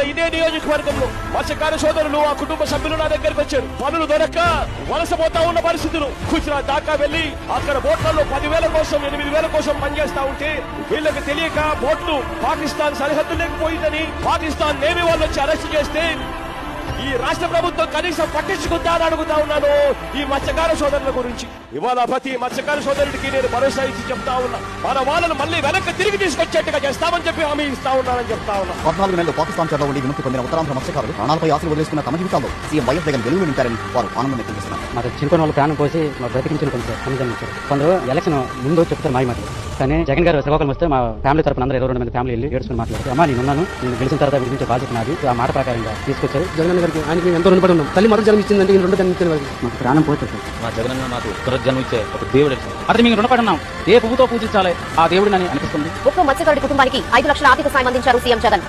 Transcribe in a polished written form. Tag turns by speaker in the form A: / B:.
A: ఇదే నియోజకవర్గంలో మత్స్యకార సోదరులు ఆ కుటుంబ సభ్యులు నా దగ్గరకు వచ్చారు. పనులు దొరక్క వలసపోతా ఉన్న పరిస్థితులు. గుజరాత్ దాకా వెళ్లి అక్కడ బోట్లలో 10,000 కోసం 8,000 కోసం పనిచేస్తా ఉంటే వీళ్ళకి తెలియక బోట్లు పాకిస్తాన్ సరిహద్దులోకి పోయిందని పాకిస్తాన్ నేవీ వాళ్ళు వచ్చి అరెస్ట్ చేస్తే ఈ రాష్ట్ర ప్రభుత్వం కనీసం పట్టించుకుందా అని అడుగుతా ఉన్నాను ఈ మత్స్యకార సోదరుల గురించి. ఇవాళ ప్రతి మత్స్యకార సోదరుడికి నేను భరోసా ఇచ్చి చెప్తా ఉన్నా, మన వాళ్ళను మళ్ళీ వెనక్కి తిరిగి తీసుకొచ్చేట్టుగా చేస్తామని చెప్పి హామీ ఇస్తా ఉన్నానని చెప్తా ఉన్నా.
B: 14 నెలలు పాకిస్తాన్ చేతిలో ఉండి విముక్తి పొందిన ఉత్తరాంధ్ర మత్స్యకారులు ప్రాణాలపై ఆశలు వదిలేసుకున్న తమ జీవితాల్లో సీఎం వైఎస్ జగన్ వెలుగులు నింపారని వారు ఆనందం వ్యక్తం చేస్తున్నారు.
C: మాకు చిలుకొని వాళ్ళు ప్రాణం పోసి మా బ్రతికించిన కొంచెం సమాధానించారు. కొందరు ఎలక్షన్ ముందు చెప్తారు మాయ మాటలు, కానీ జగన్ గారు శ్రీకాకుళం వస్తే మా ఫ్యామిలీ తరపున అందరూ 22 మంది ఫ్యామిలీ వెళ్ళి ఏడుచుకుని మాట్లాడుతూ అమ్మా నేనున్నాను, నేను గెలిచిన తర్వాత విధించే బాధ్యత నాది, ఆ మాట ప్రకారంగా తీసుకొచ్చారు. జగన్ గారికి ఆయనకి ఎంతో రుణపడి ఉన్నాం. తల్లి మరొక జన్మ ఇచ్చిందంటే ఈ 2 జన్మ ఇచ్చిన వారికి మాకు ప్రాణం పోతుంది.
D: మా జగన్ మాకు జన్మ ఇచ్చే ఒక దేవుడు. అదే మేము రుణపడి ఉన్నాం. ఏ పువ్వుతో పూజించాలి ఆ దేవుడిని అనిపిస్తుంది.
E: ఒక్కో మత్స్యకారుడి కుటుంబానికి 5 లక్షల ఆర్థిక సాయం అందించారు సీఎం జగన్.